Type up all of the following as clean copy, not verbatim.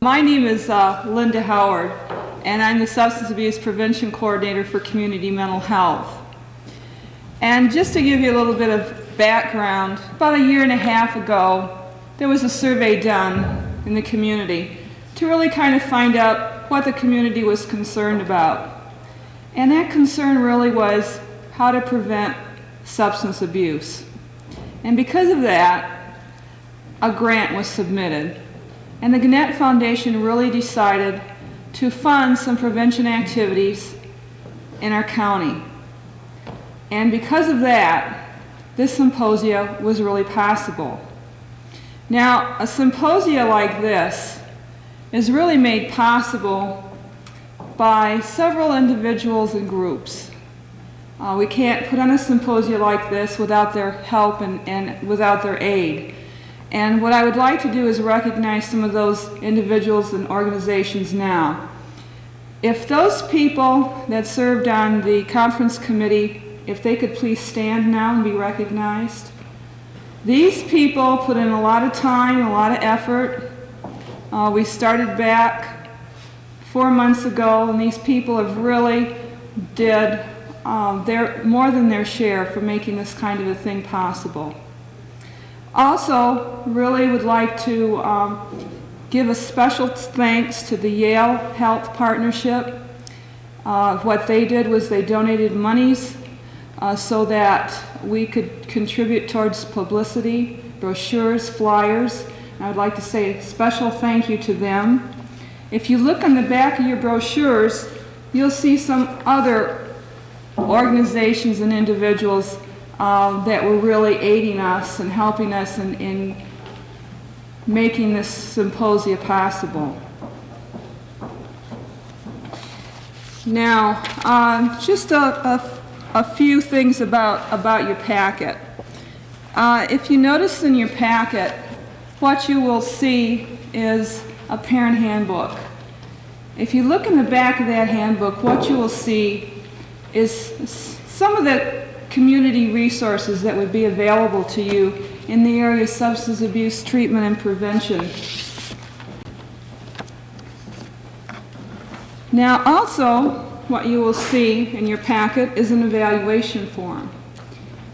My name is Linda Howard, and I'm the Substance Abuse Prevention Coordinator for Community Mental Health. And just to give you a little bit of background, about a year and a half ago, there was a survey done in the community to really kind of find out what the community was concerned about. And that concern really was how to prevent substance abuse. And because of that, a grant was submitted. And the Gannett Foundation really decided to fund some prevention activities in our county. And because of that, this symposia was really possible. Now, a symposia like this is really made possible by several individuals and groups. We can't put on a symposia like this without their help and without their aid. And what I would like to do is recognize some of those individuals and organizations now. If those people that served on the conference committee, if they could please stand now and be recognized. These people put in a lot of time, a lot of effort. We started back 4 months ago, and these people have really did more than their share for making this kind of a thing possible. Also, really would like to give a special thanks to the Yale Health Partnership. What they did was they donated monies so that we could contribute towards publicity, brochures, flyers. And I would like to say a special thank you to them. If you look on the back of your brochures, you'll see some other organizations and individuals that were really aiding us and helping us in making this symposia possible. Now, just a few things about your packet. If you notice in your packet, what you will see is a parent handbook. If you look in the back of that handbook, what you will see is some of the community resources that would be available to you in the area of substance abuse treatment and prevention. Now also, what you will see in your packet is an evaluation form.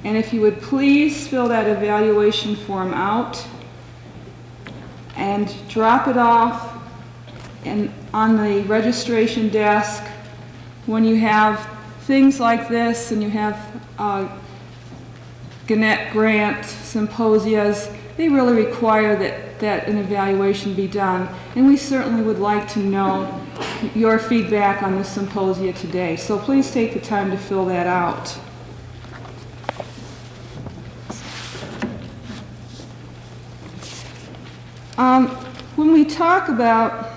And if you would please fill that evaluation form out and drop it off on the registration desk when you have things like this and you have Gannett grant symposias, they really require that an evaluation be done. And we certainly would like to know your feedback on the symposia today. So please take the time to fill that out. When we talk about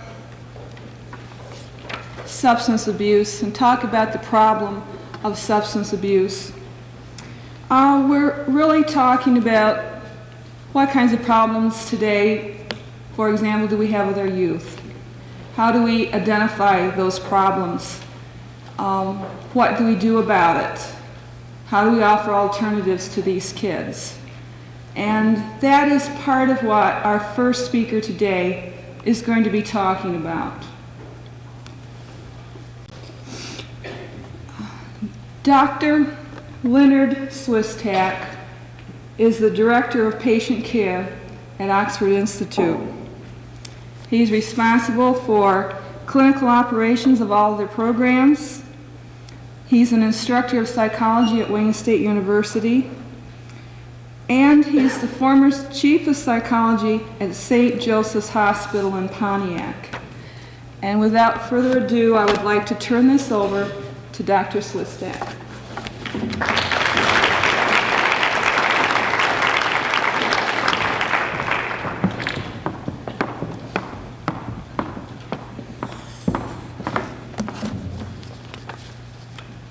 substance abuse and talk about the problem of substance abuse, we're really talking about what kinds of problems today, for example, do we have with our youth? How do we identify those problems? What do we do about it? How do we offer alternatives to these kids? And that is part of what our first speaker today is going to be talking about. Dr. Leonard Swistak is the Director of Patient Care at Oxford Institute. He's responsible for clinical operations of all of their programs. He's an instructor of psychology at Wayne State University. And he's the former Chief of Psychology at St. Joseph's Hospital in Pontiac. And without further ado, I would like to turn this over to Dr. Swistak.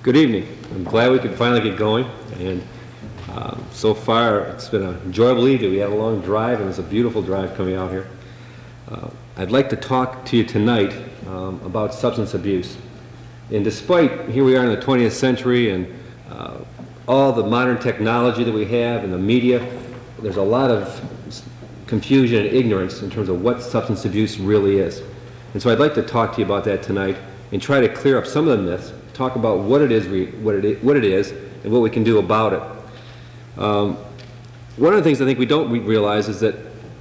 Good evening. I'm glad we could finally get going, and so far it's been an enjoyable evening. We had a long drive, and it's a beautiful drive coming out here. I'd like to talk to you tonight about substance abuse. And despite, here we are in the 20th century and all the modern technology that we have and the media, there's a lot of confusion and ignorance in terms of what substance abuse really is. And so I'd like to talk to you about that tonight and try to clear up some of the myths, talk about what it is and what we can do about it. One of the things I think we don't realize is that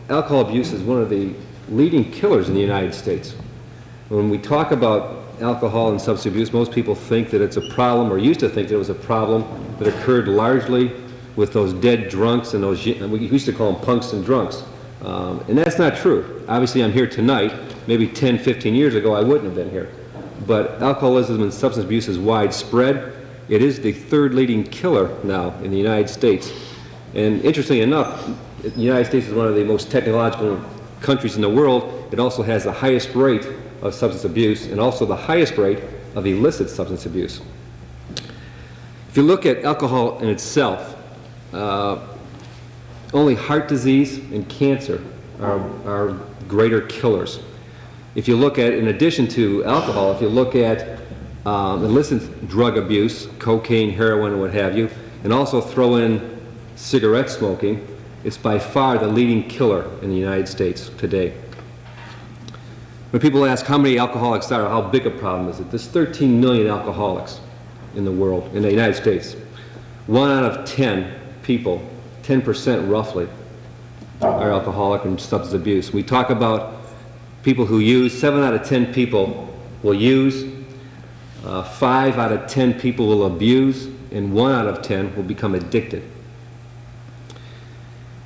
alcohol abuse is one of the leading killers in the United States. When we talk about alcohol and substance abuse, most people think that it's a problem, or used to think that it was a problem that occurred largely with those dead drunks and those, we used to call them punks and drunks. And that's not true. Obviously, I'm here tonight. Maybe 10, 15 years ago, I wouldn't have been here. But alcoholism and substance abuse is widespread. It is the third leading killer now in the United States. And interestingly enough, the United States is one of the most technological countries in the world. It also has the highest rate of substance abuse and also the highest rate of illicit substance abuse. If you look at alcohol in itself, only heart disease and cancer are greater killers. If you look at, in addition to alcohol, if you look at illicit drug abuse, cocaine, heroin, and what have you, and also throw in cigarette smoking, it's by far the leading killer in the United States today. When people ask how many alcoholics there are, how big a problem is it? There's 13 million alcoholics in the world, in the United States. 1 out of 10 people, 10% roughly, are alcoholic and substance abuse. We talk about people who use, 7 out of 10 people will use, 5 out of 10 people will abuse, and 1 out of 10 will become addicted.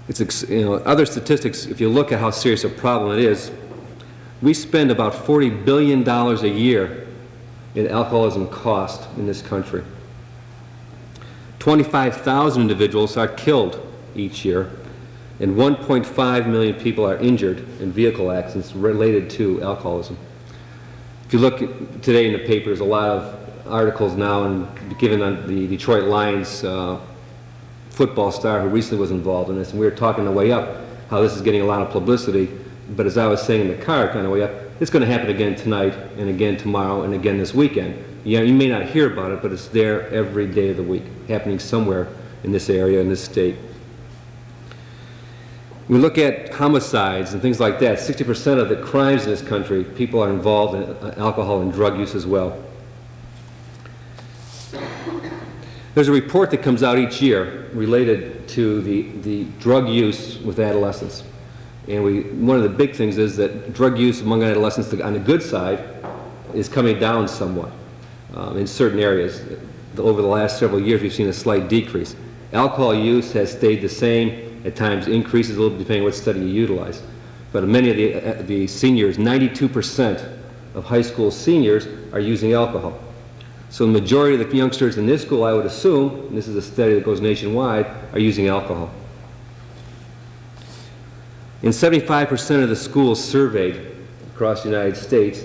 It's, other statistics, if you look at how serious a problem it is, we spend about $40 billion a year in alcoholism cost in this country. 25,000 individuals are killed each year, and 1.5 million people are injured in vehicle accidents related to alcoholism. If you look today in the paper, there's a lot of articles now and given on the Detroit Lions football star who recently was involved in this, and we were talking on the way up how this is getting a lot of publicity, but as I was saying in the car on the way up, it's going to happen again tonight and again tomorrow and again this weekend. Yeah, you may not hear about it, but it's there every day of the week, happening somewhere in this area, in this state. We look at homicides and things like that. 60% of the crimes in this country, people are involved in alcohol and drug use as well. There's a report that comes out each year related to the drug use with adolescents. And one of the big things is that drug use among adolescents on the good side is coming down somewhat in certain areas. Over the last several years, we've seen a slight decrease. Alcohol use has stayed the same, at times increases a little bit depending on what study you utilize. But many of the seniors, 92% of high school seniors are using alcohol. So the majority of the youngsters in this school, I would assume, and this is a study that goes nationwide, are using alcohol. In 75% of the schools surveyed across the United States,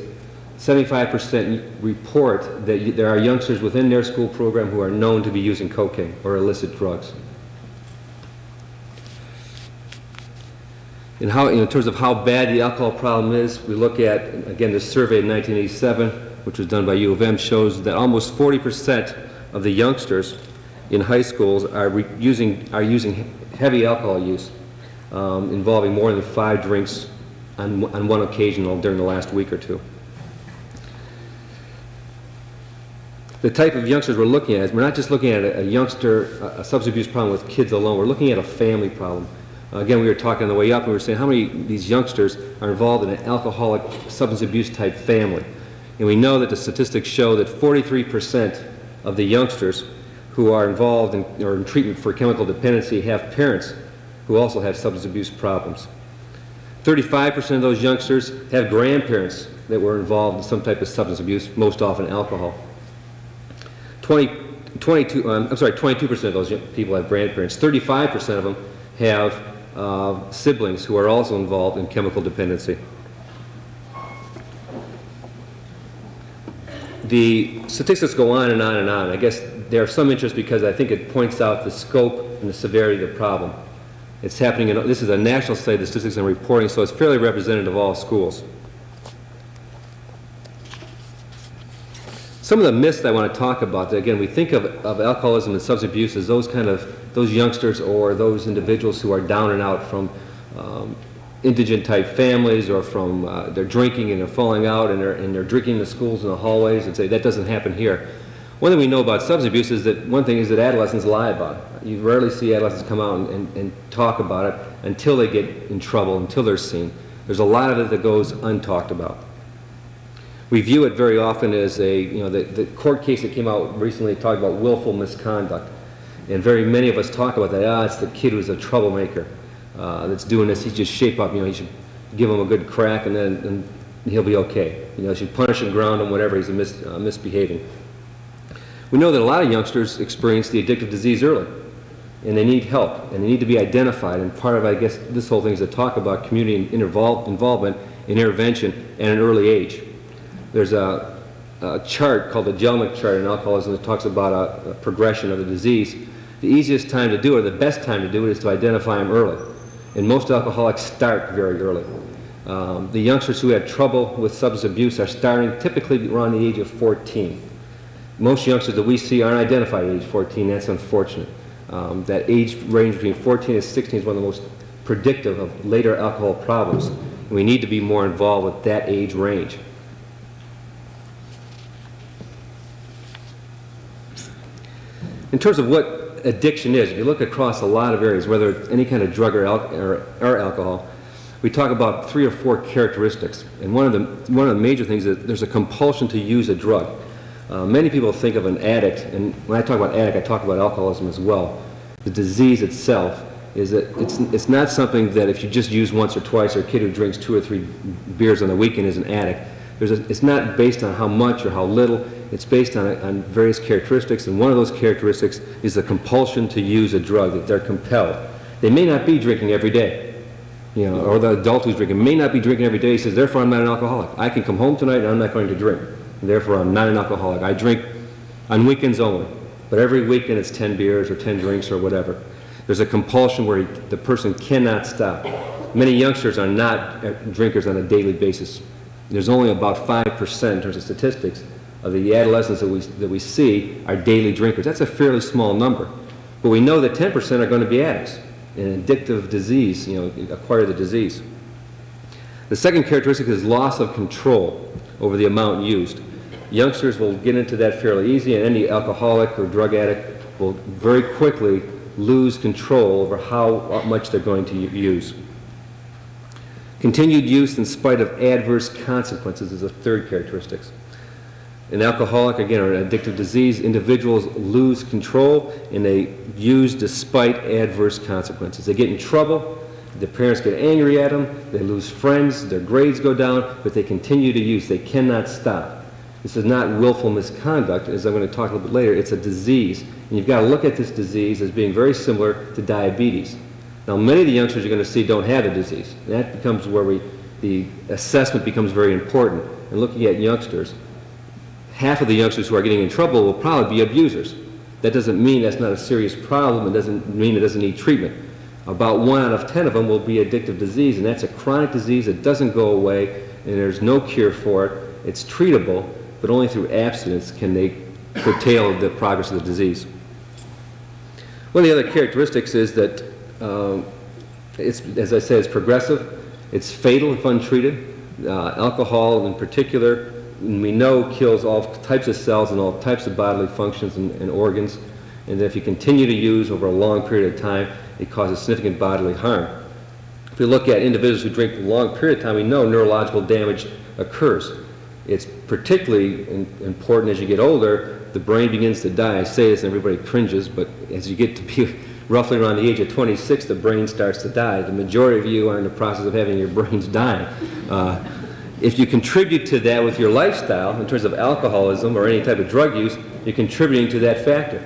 75% report that there are youngsters within their school program who are known to be using cocaine or illicit drugs. And how, in terms of how bad the alcohol problem is, we look at, again, this survey in 1987, which was done by U of M, shows that almost 40% of the youngsters in high schools are using heavy alcohol use, involving more than 5 drinks on one occasion during the last week or two. The type of youngsters we're looking at, we're not just looking at a substance abuse problem with kids alone, we're looking at a family problem. Again, we were talking on the way up, and we were saying how many of these youngsters are involved in an alcoholic substance abuse type family. And we know that the statistics show that 43% of the youngsters who are involved or in treatment for chemical dependency have parents who also have substance abuse problems. 35% of ththose youngsters have grandparents that were involved in some type of substance abuse, most often alcohol. 22% of those people have grandparents. 35% of them have siblings who are also involved in chemical dependency. The statistics go on and on and on. I guess they're of some interest because I think it points out the scope and the severity of the problem. It's happening this is a national study of statistics and reporting, so it's fairly representative of all schools. Some of the myths that I want to talk about, again, we think of alcoholism and substance abuse as those youngsters or those individuals who are down and out from indigent type families, or from they're drinking and they're falling out and they're drinking in the schools and the hallways, and say that doesn't happen here. One thing we know about substance abuse is that one thing is that adolescents lie about it. You rarely see adolescents come out and talk about it until they get in trouble, until they're seen. There's a lot of it that goes untalked about. We view it very often as the court case that came out recently talked about willful misconduct. And very many of us talk about that. It's the kid who's a troublemaker that's doing this. He just shape up. You should give him a good crack, and he'll be okay. You should punish him, ground him, whatever. He's misbehaving. We know that a lot of youngsters experience the addictive disease early, and they need help, and they need to be identified. And part of, I guess, this whole thing is to talk about community involvement and intervention at an early age. There's a chart called the Jellinek chart in alcoholism that talks about a progression of the disease. The easiest time to do it, or the best time to do it, is to identify them early. And most alcoholics start very early. The youngsters who had trouble with substance abuse are starting typically around the age of 14. Most youngsters that we see aren't identified at age 14. That's unfortunate. That age range between 14 and 16 is one of the most predictive of later alcohol problems. And we need to be more involved with that age range. In terms of what addiction is, if you look across a lot of areas, whether it's any kind of drug or alcohol, we talk about 3 or 4 characteristics. And one of the major things is that there's a compulsion to use a drug. Many people think of an addict, and when I talk about addict, I talk about alcoholism as well. The disease itself is that it's not something that if you just use once or twice, or a kid who drinks 2 or 3 beers on the weekend is an addict. It's not based on how much or how little. It's based on various characteristics, and one of those characteristics is the compulsion to use a drug, that they're compelled. They may not be drinking every day, or the adult who's drinking may not be drinking every day. He says, therefore I'm not an alcoholic. I can come home tonight and I'm not going to drink. Therefore I'm not an alcoholic. I drink on weekends only, but every weekend it's 10 beers or 10 drinks or whatever. There's a compulsion where the person cannot stop. Many youngsters are not drinkers on a daily basis. There's only about 5% in terms of statistics of the adolescents that we see are daily drinkers. That's a fairly small number. But we know that 10% are going to be addicts. An addictive disease, acquire the disease. The second characteristic is loss of control over the amount used. Youngsters will get into that fairly easy, and any alcoholic or drug addict will very quickly lose control over how much they're going to use. Continued use in spite of adverse consequences is a third characteristic. An alcoholic, again, or an addictive disease, individuals lose control and they use despite adverse consequences. They get in trouble, the parents get angry at them, they lose friends, their grades go down, but they continue to use. They cannot stop. This is not willful misconduct, as I'm going to talk a little bit later. It's a disease, and you've got to look at this disease as being very similar to diabetes. Now, many of the youngsters you're going to see don't have the disease. And that becomes where the assessment becomes very important. And looking at youngsters, half of the youngsters who are getting in trouble will probably be abusers. That doesn't mean that's not a serious problem. It doesn't mean it doesn't need treatment. About 1 out of 10 of them will be addictive disease, and that's a chronic disease that doesn't go away, and there's no cure for it. It's treatable, but only through abstinence can they curtail the progress of the disease. One of the other characteristics is that it's, as I said, it's progressive. It's fatal if untreated. Alcohol in particular, we know, kills all types of cells and all types of bodily functions and organs. And if you continue to use over a long period of time, it causes significant bodily harm. If we look at individuals who drink for a long period of time, we know neurological damage occurs. It's particularly important as you get older. The brain begins to die. I say this and everybody cringes, but as you get to be roughly around the age of 26, the brain starts to die. The majority of you are in the process of having your brains dying. If you contribute to that with your lifestyle, in terms of alcoholism or any type of drug use, you're contributing to that factor.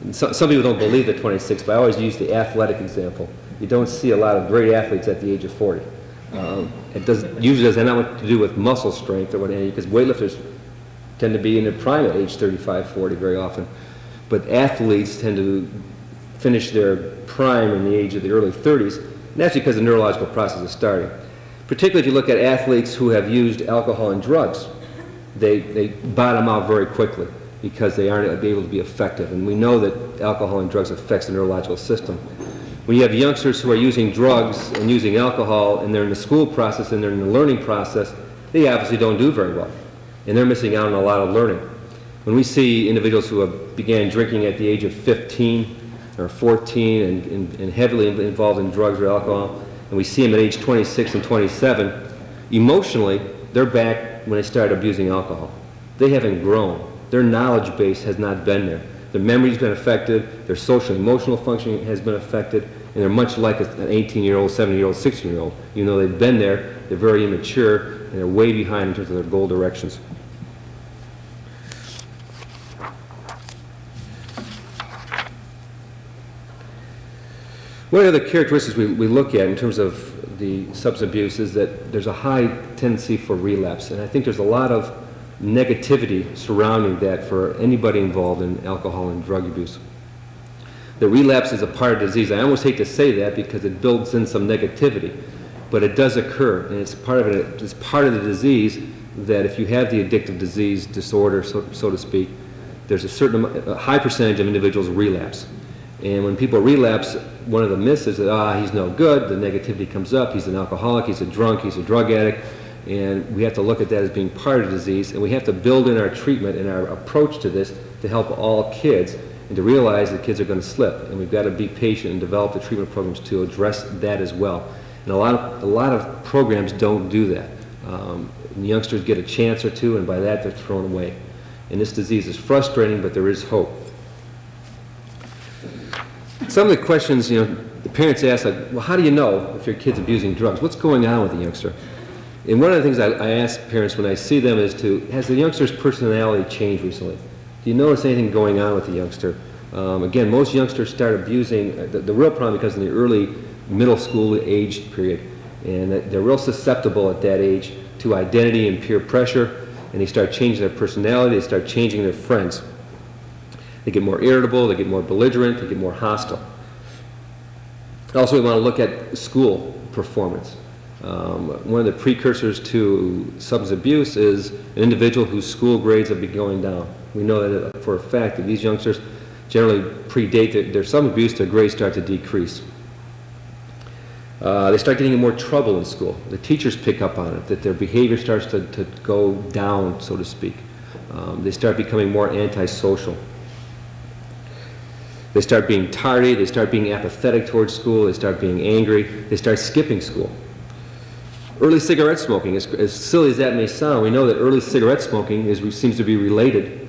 And some people don't believe at 26, but I always use the athletic example. You don't see a lot of great athletes at the age of 40. It usually doesn't have much to do with muscle strength or whatever, because weightlifters tend to be in their prime at age 35, 40 very often. But athletes tend to finish their prime in the age of the early 30s, and that's because the neurological process is starting. Particularly if you look at athletes who have used alcohol and drugs, they bottom out very quickly because they aren't able to be effective. And we know that alcohol and drugs affects the neurological system. When you have youngsters who are using drugs and using alcohol, and they're in the school process and they're in the learning process, they obviously don't do very well, and they're missing out on a lot of learning. When we see individuals who have began drinking at the age of 15 or 14 and heavily involved in drugs or alcohol, and we see them at age 26 and 27, emotionally, they're back when they started abusing alcohol. They haven't grown. Their knowledge base has not been there. Their memory's been affected, their social emotional functioning has been affected, and they're much like an 18-year-old, 17-year-old, 16-year-old. Even though they've been there, they're very immature, and they're way behind in terms of their goal directions. One of the characteristics we look at in terms of the substance abuse is that there's a high tendency for relapse, and I think there's a lot of negativity surrounding that for anybody involved in alcohol and drug abuse. The relapse is a part of the disease. I almost hate to say that because it builds in some negativity, but it does occur, and it's part of it. It's part of the disease that if you have the addictive disease disorder, so to speak, there's a high percentage of individuals relapse. And when people relapse, one of the myths is that, he's no good, the negativity comes up, he's an alcoholic, he's a drunk, he's a drug addict, and we have to look at that as being part of the disease, and we have to build in our treatment and our approach to this to help all kids and to realize that kids are going to slip, and we've got to be patient and develop the treatment programs to address that as well. And a lot of programs don't do that. Youngsters get a chance or two, and by that they're thrown away. And this disease is frustrating, but there is hope. Some of the questions, the parents ask, like, well, how do you know if your kid's abusing drugs? What's going on with the youngster? And one of the things I ask parents when I see them is has the youngster's personality changed recently? Do you notice anything going on with the youngster? Again, most youngsters start abusing, the real problem because in the early middle school age period, and they're real susceptible at that age to identity and peer pressure, and they start changing their personality, they start changing their friends. They get more irritable, they get more belligerent, they get more hostile. Also, we want to look at school performance. One of the precursors to substance abuse is an individual whose school grades have been going down. We know that for a fact that these youngsters generally predate their substance abuse, their grades start to decrease. They start getting in more trouble in school. The teachers pick up on it, that their behavior starts to go down, so to speak. They start becoming more antisocial. They start being tardy, they start being apathetic towards school, they start being angry, they start skipping school. Early cigarette smoking, as silly as that may sound, we know that early cigarette smoking seems to be related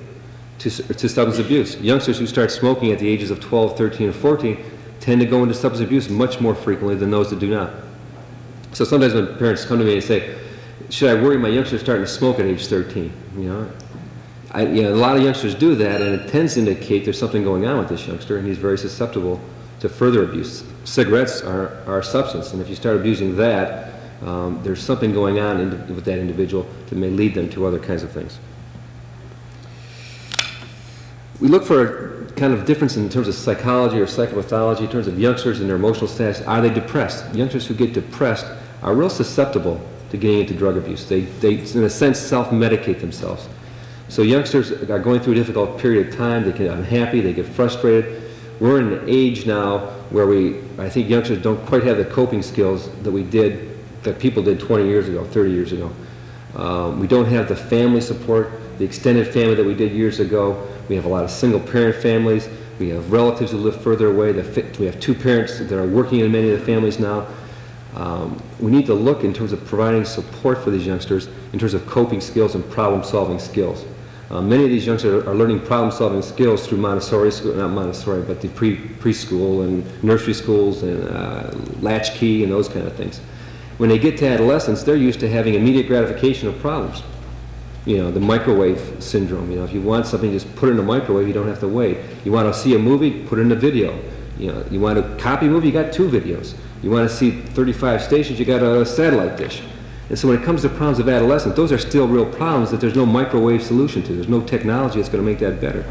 to substance abuse. Youngsters who start smoking at the ages of 12, 13, and 14 tend to go into substance abuse much more frequently than those that do not. So sometimes when parents come to me and say, should I worry my youngster starting to smoke at age 13? A lot of youngsters do that, and it tends to indicate there's something going on with this youngster, and he's very susceptible to further abuse. Cigarettes are a substance, and if you start abusing that, there's something going on with that individual that may lead them to other kinds of things. We look for a kind of difference in terms of psychology or psychopathology, in terms of youngsters and their emotional status. Are they depressed? Youngsters who get depressed are real susceptible to getting into drug abuse. They in a sense, self-medicate themselves. So youngsters are going through a difficult period of time. They get unhappy, they get frustrated. We're in an age now where I think youngsters don't quite have the coping skills that people did 20 years ago, 30 years ago. We don't have the family support, the extended family that we did years ago. We have a lot of single-parent families. We have relatives who live further away. We have two parents that are working in many of the families now. We need to look in terms of providing support for these youngsters in terms of coping skills and problem-solving skills. Many of these youngsters are learning problem-solving skills through Montessori school, not Montessori, but the preschool and nursery schools and latchkey and those kind of things. When they get to adolescence, they're used to having immediate gratification of problems. The microwave syndrome. If you want something, just put it in the microwave, you don't have to wait. You want to see a movie, put it in a video. You want to copy a movie, you got 2 videos. You want to see 35 stations, you got a satellite dish. And so when it comes to problems of adolescence, those are still real problems that there's no microwave solution to. There's no technology that's going to make that better.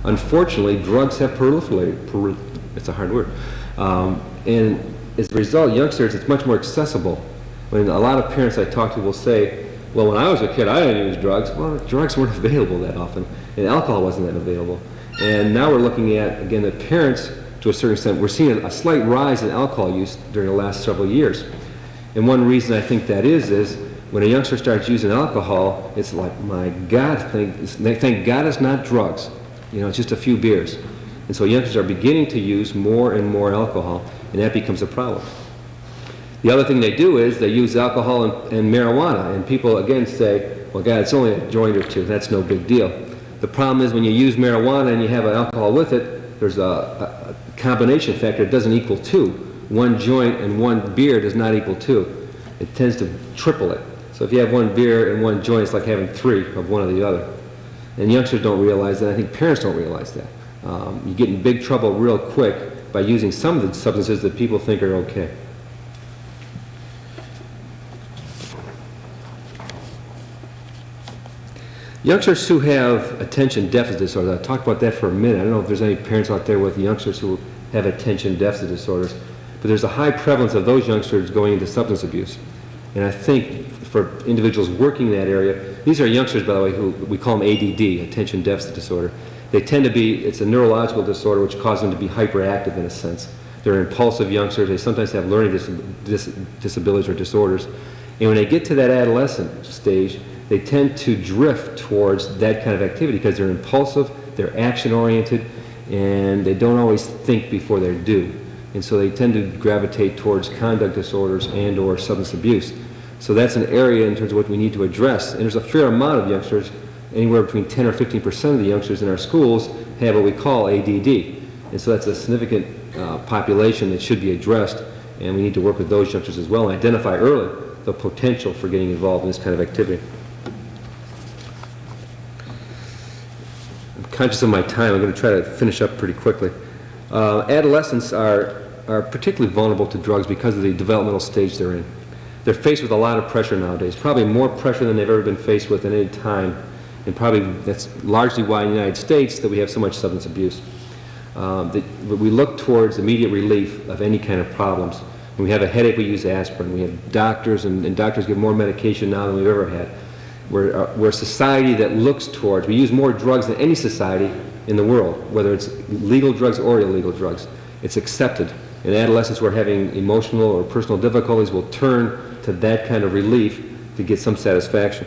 Unfortunately, drugs have proliferated. It's a hard word. And as a result, youngsters, it's much more accessible. When a lot of parents I talk to will say, well, when I was a kid, I didn't use drugs. Well, drugs weren't available that often, and alcohol wasn't that available. And now we're looking at, again, that parents to a certain extent. We're seeing a slight rise in alcohol use during the last several years. And one reason I think that is when a youngster starts using alcohol, it's like, my God, thank God it's not drugs. You know, it's just a few beers. And so youngsters are beginning to use more and more alcohol, and that becomes a problem. The other thing they do is they use alcohol and marijuana, and people again say, well, God, it's only a joint or two, that's no big deal. The problem is when you use marijuana and you have alcohol with it, there's a combination factor. It doesn't equal 2. One joint and one beer does not equal 2. It tends to triple it. So if you have one beer and one joint, it's like having 3 of one or the other. And youngsters don't realize that. I think parents don't realize that. You get in big trouble real quick by using some of the substances that people think are okay. Youngsters who have attention deficit disorder, I'll talk about that for a minute. I don't know if there's any parents out there with youngsters who have attention deficit disorders, but there's a high prevalence of those youngsters going into substance abuse. And I think for individuals working in that area, these are youngsters, by the way, who we call them ADD, attention deficit disorder. They tend to be, it's a neurological disorder which causes them to be hyperactive in a sense. They're impulsive youngsters. They sometimes have learning disabilities or disorders. And when they get to that adolescent stage, they tend to drift towards that kind of activity because they're impulsive, they're action-oriented, and they don't always think before they're due. And so they tend to gravitate towards conduct disorders and or substance abuse. So that's an area in terms of what we need to address. And there's a fair amount of youngsters, anywhere between 10 or 15% of the youngsters in our schools have what we call ADD. And so that's a significant population that should be addressed, and we need to work with those youngsters as well and identify early the potential for getting involved in this kind of activity. I'm conscious of my time. I'm going to try to finish up pretty quickly. Adolescents are particularly vulnerable to drugs because of the developmental stage they're in. They're faced with a lot of pressure nowadays, probably more pressure than they've ever been faced with at any time, and probably that's largely why in the United States that we have so much substance abuse. We look towards immediate relief of any kind of problems. When we have a headache, we use aspirin. We have doctors, and doctors give more medication now than we've ever had. We're a society that looks towards, we use more drugs than any society in the world, whether it's legal drugs or illegal drugs. It's accepted. And adolescents who are having emotional or personal difficulties will turn to that kind of relief to get some satisfaction.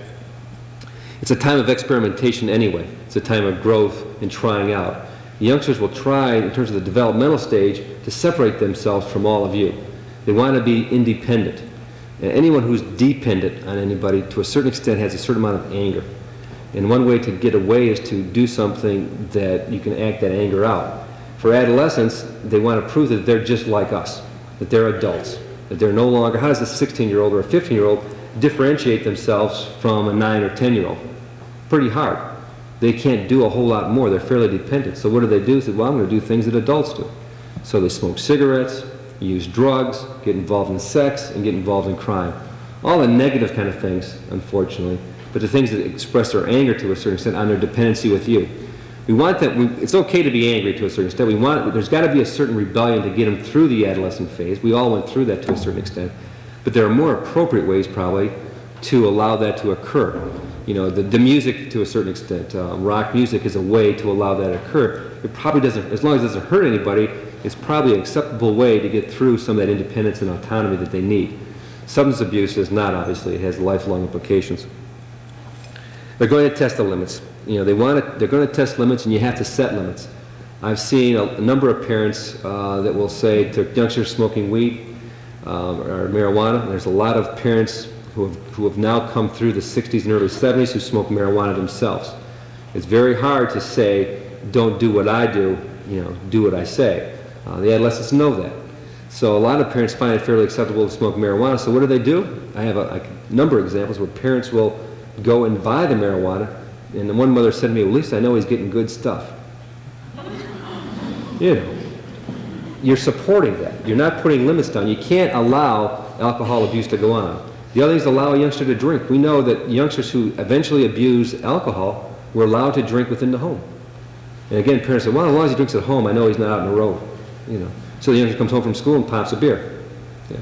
It's a time of experimentation anyway. It's a time of growth and trying out. The youngsters will try, in terms of the developmental stage, to separate themselves from all of you. They want to be independent. And anyone who's dependent on anybody, to a certain extent, has a certain amount of anger. And one way to get away is to do something that you can act that anger out. For adolescents, they want to prove that they're just like us, that they're adults, that they're no longer, how does a 16-year-old or a 15-year-old differentiate themselves from a 9 or 10-year-old? Pretty hard. They can't do a whole lot more. They're fairly dependent. So what do? They say, well, I'm going to do things that adults do. So they smoke cigarettes, use drugs, get involved in sex, and get involved in crime. All the negative kind of things, unfortunately, but the things that express their anger to a certain extent on their dependency with you. We want that, it's okay to be angry to a certain extent. There's got to be a certain rebellion to get them through the adolescent phase. We all went through that to a certain extent. But there are more appropriate ways, probably, to allow that to occur. You know, the music to a certain extent. Rock music is a way to allow that to occur. It probably doesn't, as long as it doesn't hurt anybody, it's probably an acceptable way to get through some of that independence and autonomy that they need. Substance abuse is not, obviously. It has lifelong implications. They're going to test the limits. You know, they're going to test limits, and you have to set limits. I've seen a number of parents that will say to youngsters smoking weed or marijuana. There's a lot of parents who have now come through the 60s and early 70s who smoke marijuana themselves. It's very hard to say, don't do what I do, you know, do what I say. The adolescents know that. So a lot of parents find it fairly acceptable to smoke marijuana. So what do? I have a number of examples where parents will go and buy the marijuana, and the one mother said to me, well, at least I know he's getting good stuff. You know, you're supporting that. You're not putting limits down. You can't allow alcohol abuse to go on. The other thing is allow a youngster to drink. We know that youngsters who eventually abuse alcohol were allowed to drink within the home. And again, parents say, well, as long as he drinks at home, I know he's not out on the road. You know, so the youngster comes home from school and pops a beer. Yeah.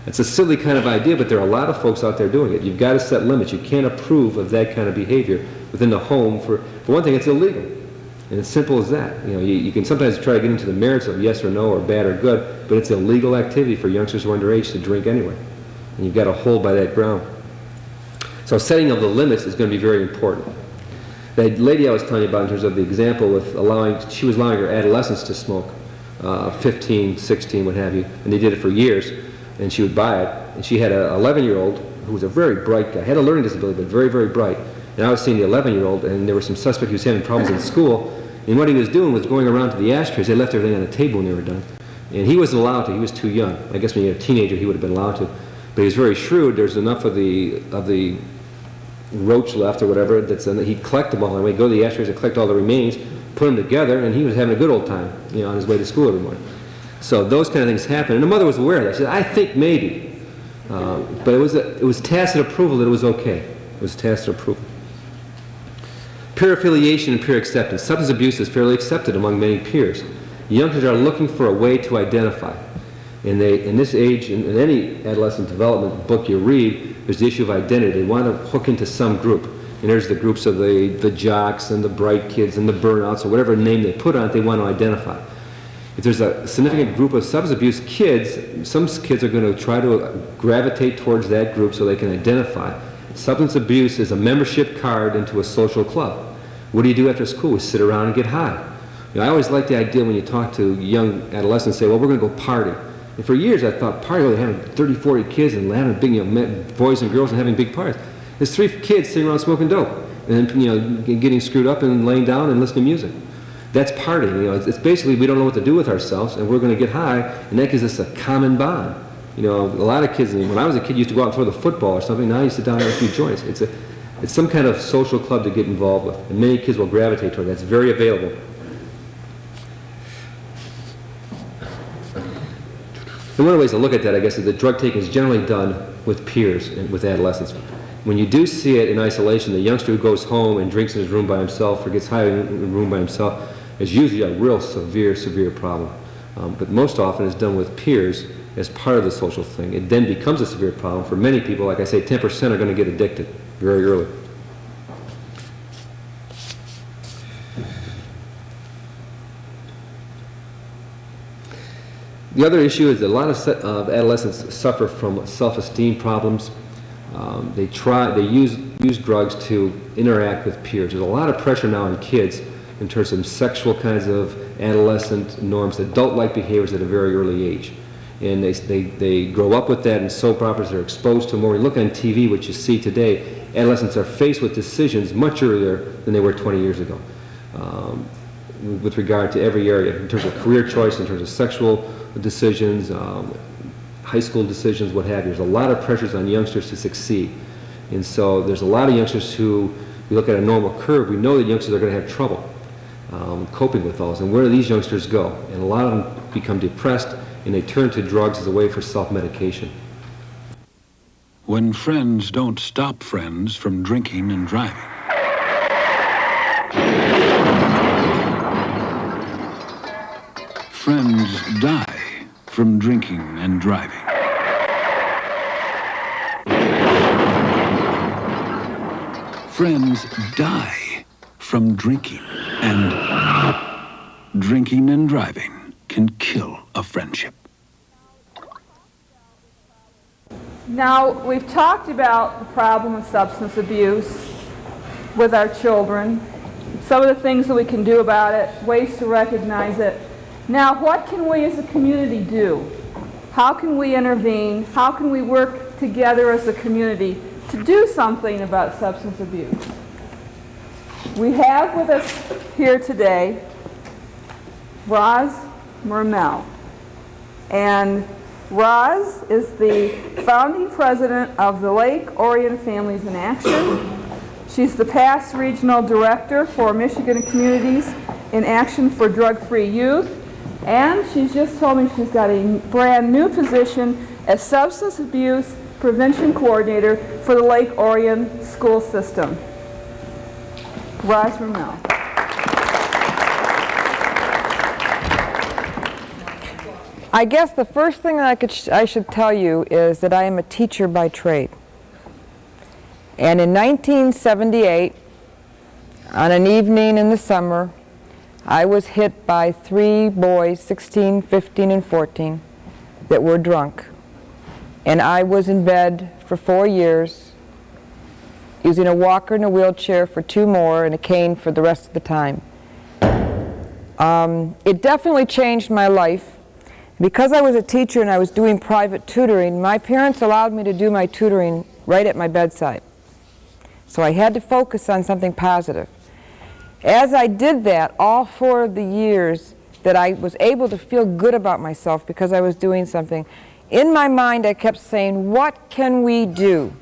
It's a silly kind of idea, but there are a lot of folks out there doing it. You've got to set limits. You can't approve of that kind of behavior within the home. For one thing, it's illegal. And it's simple as that. You know, you can sometimes try to get into the merits of yes or no or bad or good, but it's a legal activity for youngsters who are underage to drink anyway. And you've got to hold by that ground. So setting of the limits is going to be very important. That lady I was telling you about in terms of the example with she was allowing her adolescents to smoke, 15, 16, what have you, and they did it for years, and she would buy it. And she had an 11-year-old who was a very bright guy, had a learning disability, but very, very bright. And I was seeing the 11-year-old, and there were some suspect who was having problems in school, and what he was doing was going around to the ashtrays. They left everything on the table when they were done. And he wasn't allowed to. He was too young. I guess when you were a teenager, he would have been allowed to. But he was very shrewd. There's enough of the roach left or whatever, he'd collect them all, and we'd go to the ashtrays and collect all the remains, put them together, and he was having a good old time, you know, on his way to school every morning. So those kind of things happen, and the mother was aware of that. She said, I think maybe. But it was tacit approval that it was okay. It was tacit approval. Peer affiliation and peer acceptance. Substance abuse is fairly accepted among many peers. Youngsters are looking for a way to identify. And in this age, in any adolescent development book you read, there's the issue of identity. They want to hook into some group. And there's the groups of the jocks and the bright kids and the burnouts, or whatever name they put on it, they want to identify. If there's a significant group of substance abuse kids, some kids are going to try to gravitate towards that group so they can identify. Substance abuse is a membership card into a social club. What do you do after school? We sit around and get high. You know, I always like the idea when you talk to young adolescents, say, well, we're going to go party. And for years I thought party, well, they're having 30, 40 kids and having big, you know, boys and girls and having big parties. There's 3 kids sitting around smoking dope and then, you know, getting screwed up and laying down and listening to music. That's partying. You know, it's basically we don't know what to do with ourselves, and we're going to get high, and that gives us a common bond. You know, a lot of kids, when I was a kid, used to go out and throw the football or something. Now you sit down and have a few joints. It's some kind of social club to get involved with, and many kids will gravitate toward that. It's very available. And one of the ways to look at that, I guess, is that drug taking is generally done with peers and with adolescents. When you do see it in isolation, the youngster who goes home and drinks in his room by himself or gets high in a room by himself is usually a real severe problem. But most often it's done with peers as part of the social thing. It then becomes a severe problem. For many people, like I say, 10% are going to get addicted very early. The other issue is that a lot of adolescents suffer from self-esteem problems. They use drugs to interact with peers. There's a lot of pressure now on kids in terms of sexual kinds of adolescent norms, adult-like behaviors at a very early age. And they grow up with that in soap operas. They're exposed to more. You look on TV, what you see today, adolescents are faced with decisions much earlier than they were 20 years ago with regard to every area, in terms of career choice, in terms of sexual decisions, high school decisions, what have you. There's a lot of pressures on youngsters to succeed. And so there's a lot of youngsters who, we look at a normal curve, we know that youngsters are going to have trouble coping with those. And where do these youngsters go? And a lot of them become depressed, and they turn to drugs as a way for self-medication. When friends don't stop friends from drinking and driving. Friends die from drinking and driving. Friends die from drinking and driving can kill a friendship. Now, we've talked about the problem of substance abuse with our children, some of the things that we can do about it, ways to recognize it. Now, what can we as a community do? How can we intervene? How can we work together as a community to do something about substance abuse? We have with us here today Roz Mermel. And Roz is the founding president of the Lake Orion Families in Action. She's the past regional director for Michigan Communities in Action for Drug-Free Youth. And she's just told me she's got a brand new position as Substance Abuse Prevention Coordinator for the Lake Orion School System. Roz Mermel. I guess the first thing that I should tell you is that I am a teacher by trade. And in 1978, on an evening in the summer, I was hit by 3 boys, 16, 15, and 14, that were drunk. And I was in bed for 4 years, using a walker and a wheelchair for 2 more, and a cane for the rest of the time. It definitely changed my life. Because I was a teacher and I was doing private tutoring, my parents allowed me to do my tutoring right at my bedside. So I had to focus on something positive. As I did that, all 4 of the years that I was able to feel good about myself because I was doing something, in my mind I kept saying, what can we do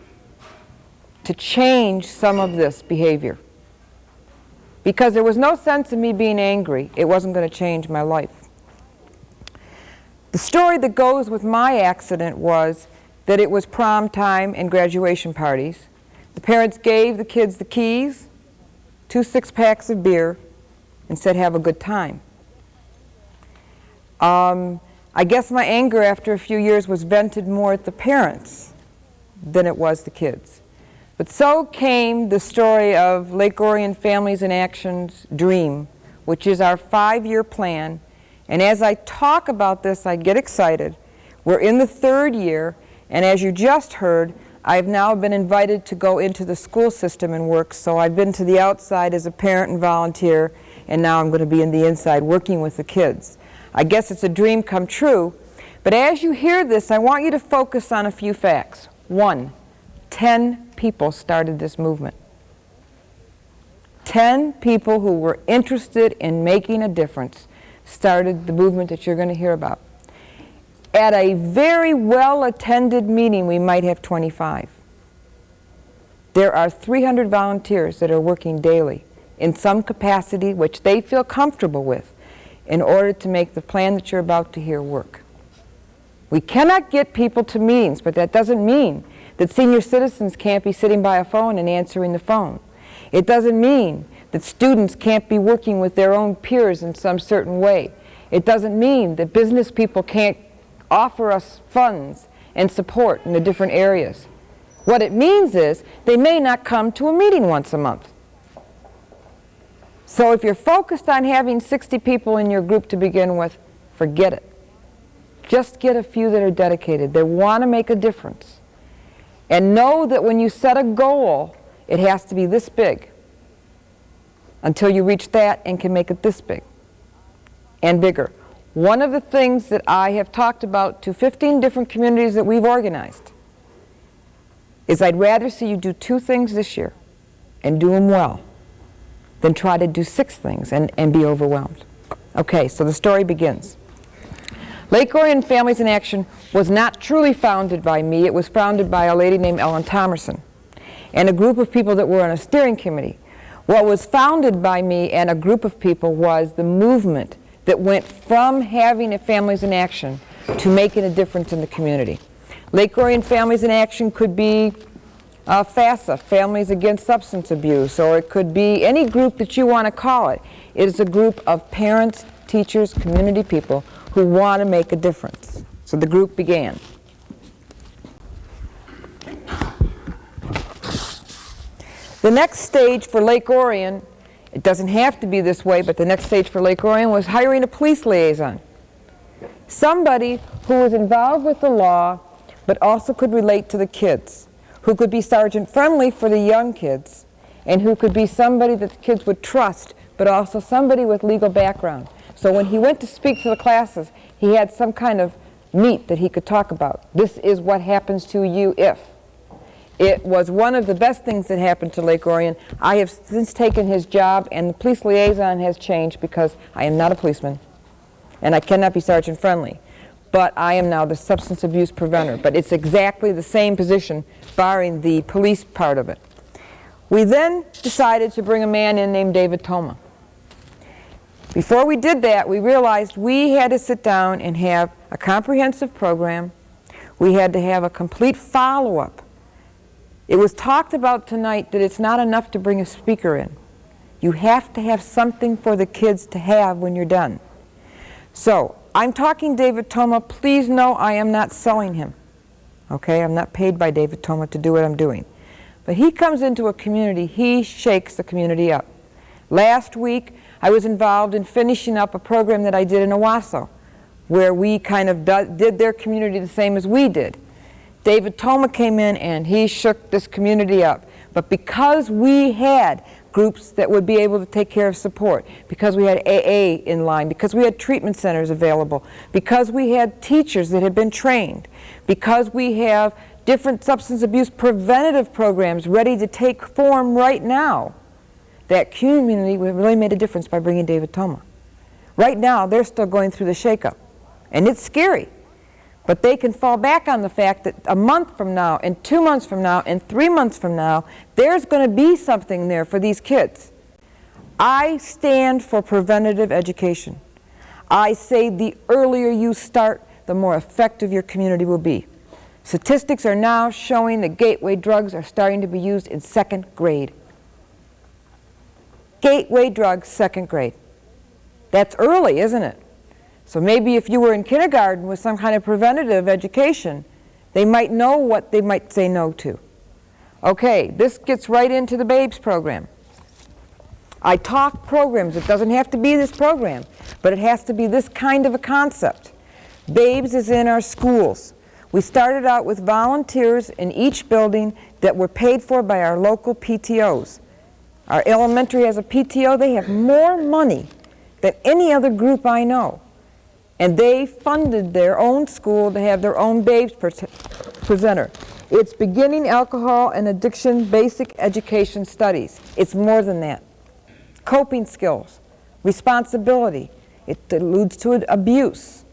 to change some of this behavior? Because there was no sense in me being angry. It wasn't going to change my life. The story that goes with my accident was that it was prom time and graduation parties. The parents gave the kids the keys, 2 6-packs of beer, and said, have a good time. I guess my anger after a few years was vented more at the parents than it was the kids. But so came the story of Lake Orion Families in Action's DREAM, which is our 5-year plan. And as I talk about this, I get excited. We're in the 3rd year, and as you just heard, I've now been invited to go into the school system and work, so I've been to the outside as a parent and volunteer, and now I'm going to be in the inside working with the kids. I guess it's a dream come true, but as you hear this, I want you to focus on a few facts. 1, 10 people started this movement. 10 people who were interested in making a difference started the movement that you're going to hear about. At a very well-attended meeting, we might have 25. There are 300 volunteers that are working daily in some capacity which they feel comfortable with in order to make the plan that you're about to hear work. We cannot get people to meetings, but that doesn't mean that senior citizens can't be sitting by a phone and answering the phone. It doesn't mean that students can't be working with their own peers in some certain way. It doesn't mean that business people can't offer us funds and support in the different areas. What it means is they may not come to a meeting once a month. So if you're focused on having 60 people in your group to begin with, forget it. Just get a few that are dedicated. They want to make a difference. And know that when you set a goal, it has to be this big until you reach that and can make it this big and bigger. One of the things that I have talked about to 15 different communities that we've organized is I'd rather see you do 2 things this year and do them well than try to do 6 things and be overwhelmed. Okay, so the story begins. Lake Orion Families in Action was not truly founded by me. It was founded by a lady named Ellen Thomerson and a group of people that were on a steering committee. What was founded by me and a group of people was the movement that went from having a Families in Action to making a difference in the community. Lake Orion Families in Action could be FASA, Families Against Substance Abuse, or it could be any group that you want to call it. It is a group of parents, teachers, community people who want to make a difference. So the group began. The next stage for Lake Orion, it doesn't have to be this way, but the next stage for Lake Orion was hiring a police liaison. Somebody who was involved with the law, but also could relate to the kids, who could be sergeant friendly for the young kids, and who could be somebody that the kids would trust, but also somebody with legal background. So when he went to speak to the classes, he had some kind of meat that he could talk about. This is what happens to you if. It was one of the best things that happened to Lake Orion. I have since taken his job, and the police liaison has changed because I am not a policeman, and I cannot be sergeant friendly. But I am now the substance abuse preventer. But it's exactly the same position, barring the police part of it. We then decided to bring a man in named David Toma. Before we did that, we realized we had to sit down and have a comprehensive program. We had to have a complete follow-up. It was talked about tonight that it's not enough to bring a speaker in. You have to have something for the kids to have when you're done. So, I'm talking David Toma. Please know I am not selling him. Okay, I'm not paid by David Toma to do what I'm doing. But he comes into a community, he shakes the community up. Last week, I was involved in finishing up a program that I did in Owasso, where we kind of did their community the same as we did. David Toma came in and he shook this community up. But because we had groups that would be able to take care of support, because we had AA in line, because we had treatment centers available, because we had teachers that had been trained, because we have different substance abuse preventative programs ready to take form right now, that community really made a difference by bringing David Toma. Right now, they're still going through the shakeup, and it's scary. But they can fall back on the fact that a month from now, and 2 months from now, and 3 months from now, there's going to be something there for these kids. I stand for preventative education. I say the earlier you start, the more effective your community will be. Statistics are now showing that gateway drugs are starting to be used in 2nd grade. Gateway drugs, 2nd grade. That's early, isn't it? So maybe if you were in kindergarten with some kind of preventative education, they might know what they might say no to. Okay, this gets right into the BABES program. I talk programs. It doesn't have to be this program, but it has to be this kind of a concept. BABES is in our schools. We started out with volunteers in each building that were paid for by our local PTOs. Our elementary has a PTO. They have more money than any other group I know. And they funded their own school to have their own BABES presenter. It's beginning alcohol and addiction basic education studies. It's more than that. Coping skills, responsibility. It alludes to abuse.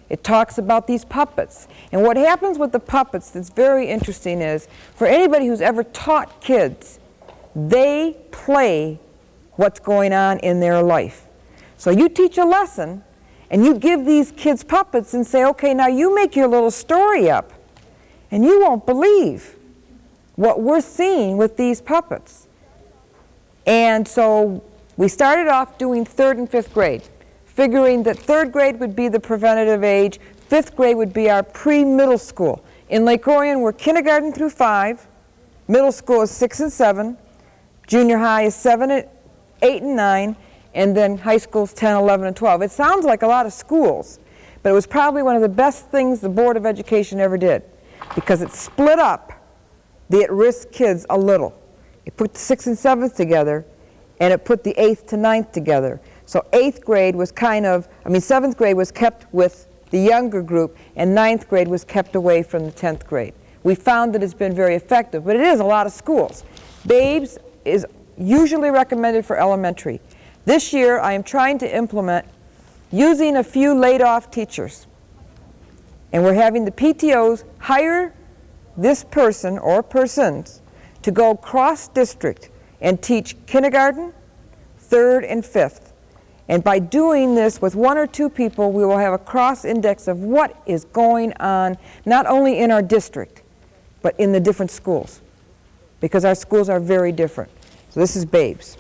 It talks about these puppets. And what happens with the puppets that's very interesting is, for anybody who's ever taught kids, they play what's going on in their life. So you teach a lesson, and you give these kids puppets and say, okay, now you make your little story up. And you won't believe what we're seeing with these puppets. And so we started off doing 3rd and 5th grade, figuring that 3rd grade would be the preventative age, 5th grade would be our pre-middle school. In Lake Orion, we're kindergarten through 5, middle school is 6 and 7, junior high is 7, 8, and 9, and then high school's 10, 11, and 12. It sounds like a lot of schools, but it was probably one of the best things the Board of Education ever did, because it split up the at-risk kids a little. It put the 6th and 7th together, and it put the 8th to 9th together. So 8th grade was 7th grade was kept with the younger group, and 9th grade was kept away from the 10th grade. We found that it's been very effective, but it is a lot of schools. BABES is usually recommended for elementary. This year, I am trying to implement using a few laid-off teachers. And we're having the PTOs hire this person or persons to go cross-district and teach kindergarten, 3rd, and 5th. And by doing this with 1 or 2 people, we will have a cross-index of what is going on, not only in our district, but in the different schools, because our schools are very different. So this is BABES.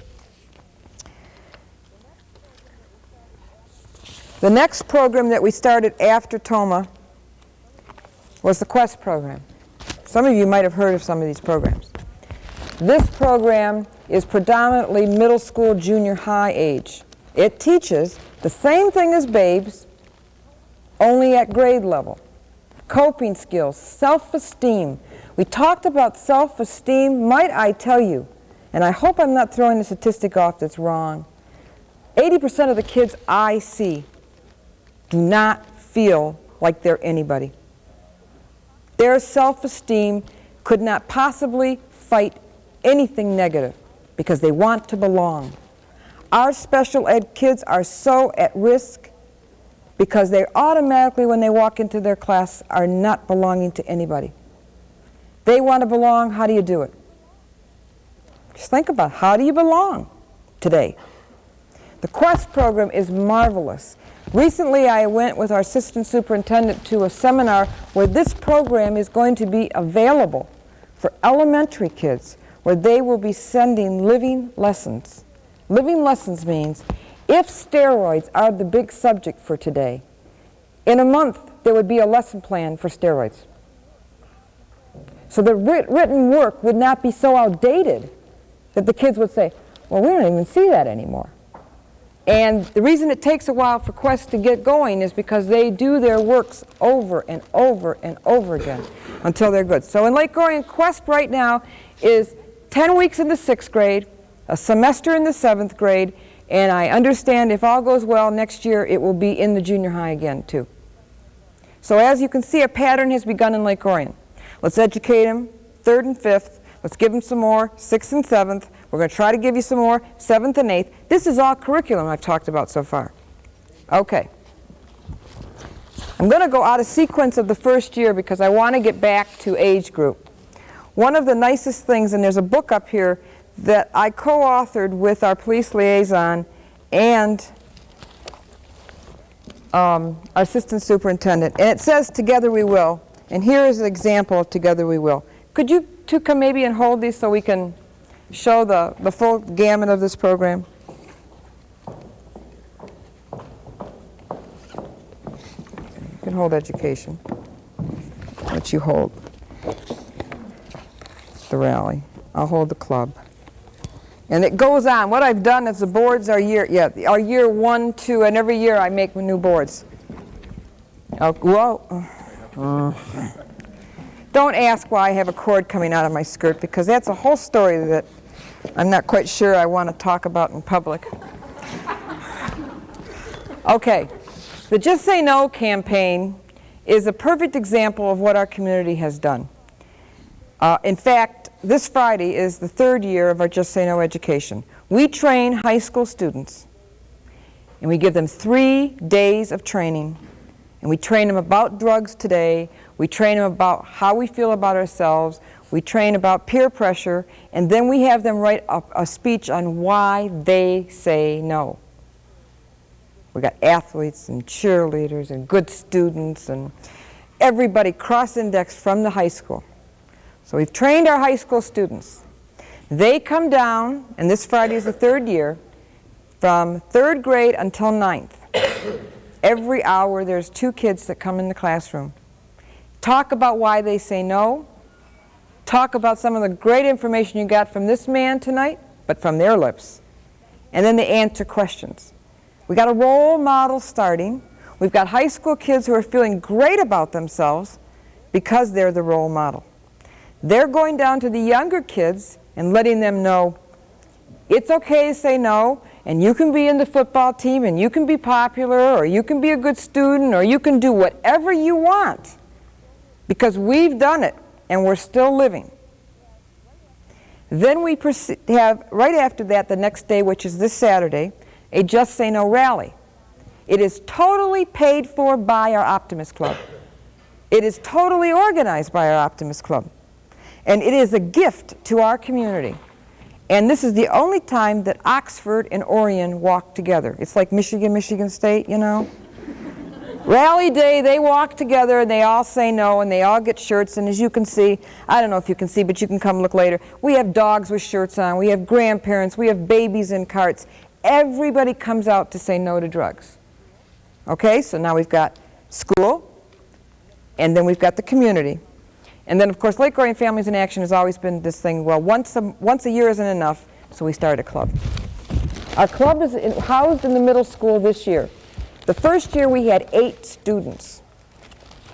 The next program that we started after Toma was the Quest program. Some of you might have heard of some of these programs. This program is predominantly middle school, junior high age. It teaches the same thing as BABES, only at grade level. Coping skills, self-esteem. We talked about self-esteem. Might I tell you, and I hope I'm not throwing the statistic off that's wrong, 80% of the kids I see do not feel like they're anybody. Their self-esteem could not possibly fight anything negative because they want to belong. Our special ed kids are so at risk because they automatically, when they walk into their class, are not belonging to anybody. They want to belong. How do you do it? Just think about, how do you belong today? The Quest program is marvelous. Recently, I went with our assistant superintendent to a seminar where this program is going to be available for elementary kids, where they will be sending living lessons. Living lessons means if steroids are the big subject for today, in a month there would be a lesson plan for steroids. So the written work would not be so outdated that the kids would say, well, we don't even see that anymore. And the reason it takes a while for Quest to get going is because they do their works over and over and over again until they're good. So in Lake Orion, Quest right now is 10 weeks in the 6th grade, a semester in the 7th grade, and I understand if all goes well next year it will be in the junior high again too. So as you can see, a pattern has begun in Lake Orion. Let's educate them 3rd and 5th. Let's give them some more 6th and 7th. We're going to try to give you some more 7th and 8th. This is all curriculum I've talked about so far. Okay. I'm going to go out of sequence of the first year because I want to get back to age group. One of the nicest things, and there's a book up here that I co-authored with our police liaison and our assistant superintendent, and it says Together We Will, and here is an example of Together We Will. Could you two come maybe and hold these so we can show the full gamut of this program? You can hold education. Let you hold the rally. I'll hold the club. And it goes on. What I've done is the boards are year 1, 2, and every year I make new boards. Oh, whoa. Don't ask why I have a cord coming out of my skirt, because that's a whole story that I'm not quite sure I want to talk about in public. Okay, the Just Say No campaign is a perfect example of what our community has done. In fact, this Friday is the 3rd year of our Just Say No education. We train high school students, and we give them 3 days of training. And we train them about drugs today. We train them about how we feel about ourselves. We train about peer pressure. And then we have them write a speech on why they say no. We've got athletes and cheerleaders and good students and everybody cross-indexed from the high school. So we've trained our high school students. They come down, and this Friday is the 3rd year, from 3rd grade until 9th. Every hour there's 2 kids that come in the classroom. Talk about why they say no. Talk about some of the great information you got from this man tonight, but from their lips. And then they answer questions. We got a role model starting. We've got high school kids who are feeling great about themselves because they're the role model. They're going down to the younger kids and letting them know it's okay to say no, and you can be in the football team, and you can be popular, or you can be a good student, or you can do whatever you want, because we've done it, and we're still living. Then we have, right after that, the next day, which is this Saturday, a Just Say No rally. It is totally paid for by our Optimist Club. It is totally organized by our Optimist Club. And it is a gift to our community. And this is the only time that Oxford and Orion walk together. It's like Michigan, Michigan State, you know. Rally day, they walk together, and they all say no, and they all get shirts. And as you can see, I don't know if you can see, but you can come look later. We have dogs with shirts on. We have grandparents. We have babies in carts. Everybody comes out to say no to drugs. Okay, so now we've got school, and then we've got the community. And then, of course, Lake Orion Families in Action has always been this thing, well, once a year isn't enough, so we started a club. Our club is housed in the middle school this year. The first year we had 8 students.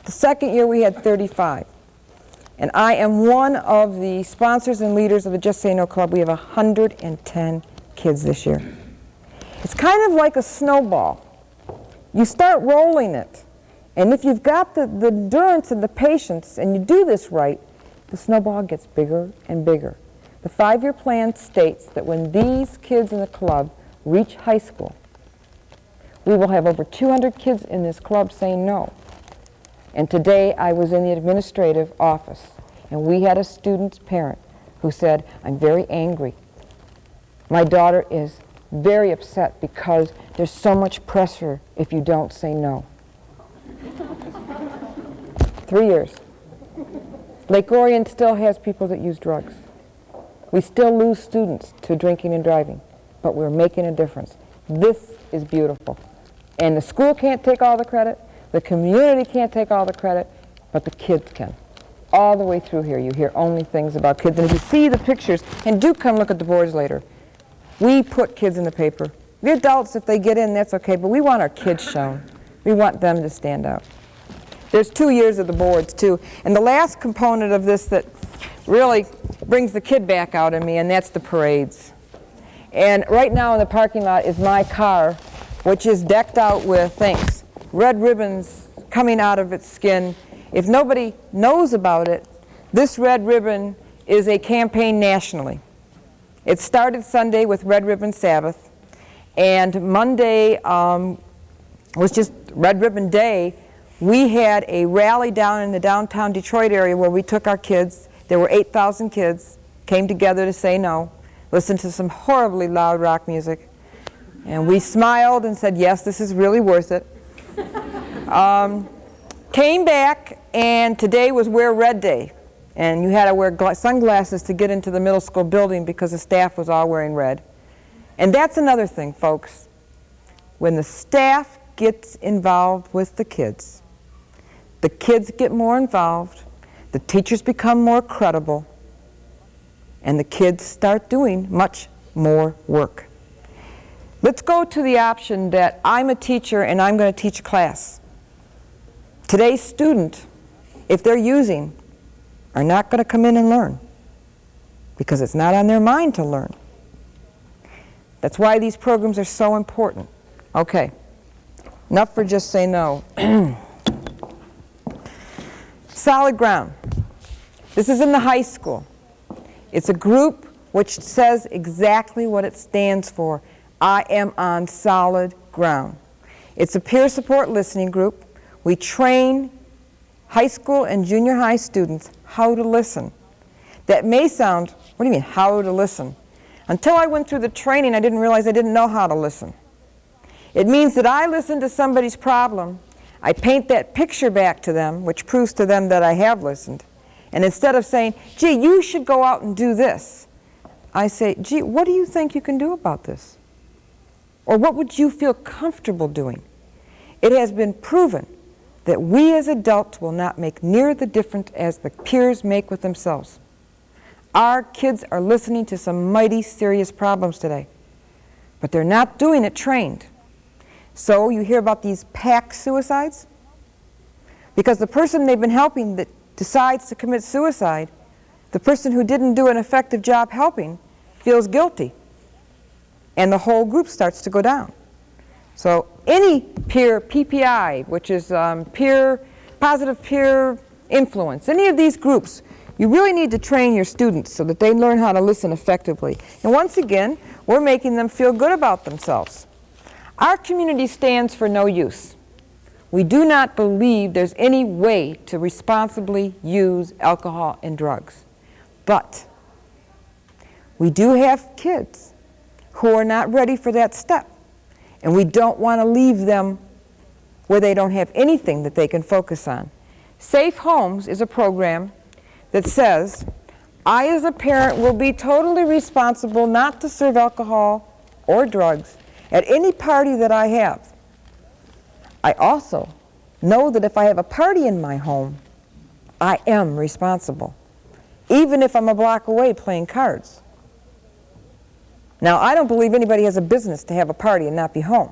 The second year we had 35. And I am one of the sponsors and leaders of the Just Say No Club. We have 110 kids this year. It's kind of like a snowball. You start rolling it. And if you've got the endurance and the patience, and you do this right, the snowball gets bigger and bigger. The 5-year plan states that when these kids in the club reach high school, we will have over 200 kids in this club saying no. And today I was in the administrative office, and we had a student's parent who said, I'm very angry. My daughter is very upset because there's so much pressure if you don't say no. 3 years. Lake Orion still has people that use drugs. We still lose students to drinking and driving, but we're making a difference. This is beautiful. And the school can't take all the credit, the community can't take all the credit, but the kids can. All the way through here, you hear only things about kids. And if you see the pictures, and do come look at the boards later, we put kids in the paper. The adults, if they get in, that's okay, but we want our kids shown. We want them to stand out. There's 2 years of the boards, too. And the last component of this that really brings the kid back out in me, and that's the parades. And right now in the parking lot is my car, which is decked out with, thanks, red ribbons coming out of its skin. If nobody knows about it, this red ribbon is a campaign nationally. It started Sunday with Red Ribbon Sabbath, and Monday was just Red Ribbon Day. We had a rally down in the downtown Detroit area where we took our kids. There were 8,000 kids, came together to say no, listened to some horribly loud rock music, and we smiled and said, yes, this is really worth it. Came back, and today was Wear Red Day. And you had to wear sunglasses to get into the middle school building because the staff was all wearing red. And that's another thing, folks. When the staff gets involved with the kids get more involved, the teachers become more credible, and the kids start doing much more work. Let's go to the option that I'm a teacher and I'm going to teach a class. Today's student, if they're using, are not going to come in and learn because it's not on their mind to learn. That's why these programs are so important. Okay, enough for just say no. Solid ground. This is in the high school. It's a group which says exactly what it stands for. I am on solid ground. It's a peer support listening group. We train high school and junior high students how to listen. That may sound, what do you mean, how to listen? Until I went through the training, I didn't realize I didn't know how to listen. It means that I listen to somebody's problem, I paint that picture back to them, which proves to them that I have listened. And instead of saying, gee, you should go out and do this, I say, gee, what do you think you can do about this? Or what would you feel comfortable doing? It has been proven that we as adults will not make near the difference as the peers make with themselves. Our kids are listening to some mighty serious problems today, but they're not doing it trained. So you hear about these pack suicides? Because the person they've been helping that decides to commit suicide, the person who didn't do an effective job helping feels guilty, and the whole group starts to go down. So any peer PPI, which is positive peer influence, any of these groups, you really need to train your students so that they learn how to listen effectively. And once again, we're making them feel good about themselves. Our community stands for no use. We do not believe there's any way to responsibly use alcohol and drugs. But we do have kids who are not ready for that step. And we don't want to leave them where they don't have anything that they can focus on. Safe Homes is a program that says, I as a parent will be totally responsible not to serve alcohol or drugs at any party that I have. I also know that if I have a party in my home, I am responsible, even if I'm a block away playing cards. Now, I don't believe anybody has a business to have a party and not be home.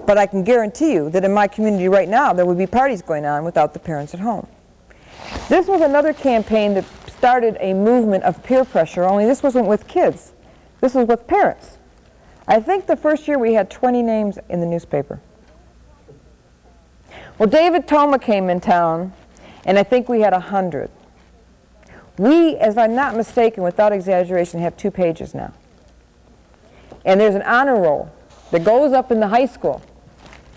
But I can guarantee you that in my community right now, there would be parties going on without the parents at home. This was another campaign that started a movement of peer pressure, only this wasn't with kids. This was with parents. I think the first year we had 20 names in the newspaper. Well, David Toma came in town, and I think we had 100. We, as I'm not mistaken, without exaggeration, have 2 pages now. And there's an honor roll that goes up in the high school.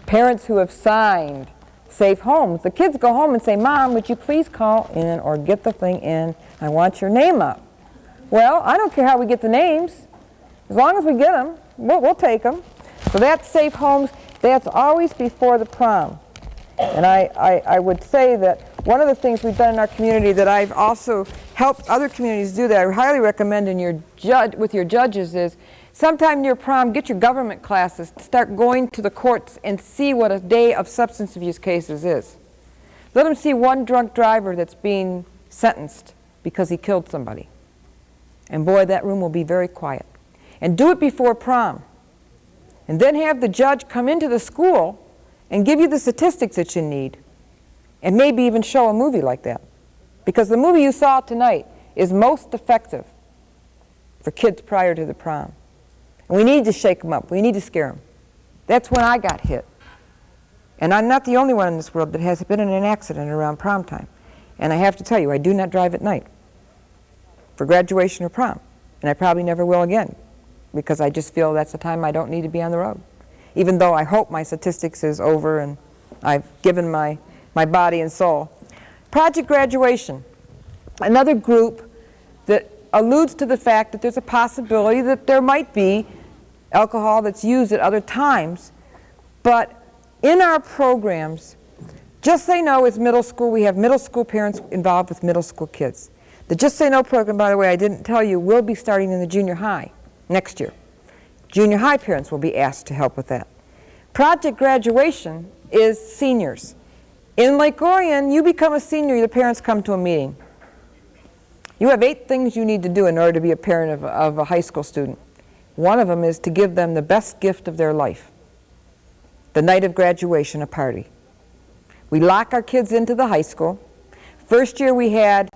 Parents who have signed Safe Homes. The kids go home and say, Mom, would you please call in or get the thing in? I want your name up. Well, I don't care how we get the names. As long as we get them, we'll take them. So that's Safe Homes. That's always before the prom. And I would say that one of the things we've done in our community that I've also helped other communities do that I highly recommend with your judges is sometime near prom, get your government classes to start going to the courts and see what a day of substance abuse cases is. Let them see one drunk driver that's being sentenced because he killed somebody. And boy, that room will be very quiet. And do it before prom. and then have the judge come into the school and give you the statistics that you need, and maybe even show a movie like that. Because the movie you saw tonight is most effective for kids prior to the prom. And we need to shake them up. We need to scare them. That's when I got hit. And I'm not the only one in this world that has been in an accident around prom time. And I have to tell you, I do not drive at night for graduation or prom. And I probably never will again, because I just feel that's the time I don't need to be on the road. Even though I hope my statistics is over and I've given my body and soul. Project Graduation, another group that alludes to the fact that there's a possibility that there might be alcohol that's used at other times. But in our programs, Just Say No is middle school. We have middle school parents involved with middle school kids. The Just Say No program, by the way, I didn't tell you, will be starting in the junior high next year. Junior high parents will be asked to help with that. Project Graduation is seniors. In Lake Orion, you become a senior, the parents come to a meeting. You have 8 things you need to do in order to be a parent of a high school student. One of them is to give them the best gift of their life. The night of graduation, a party. We lock our kids into the high school. First year we had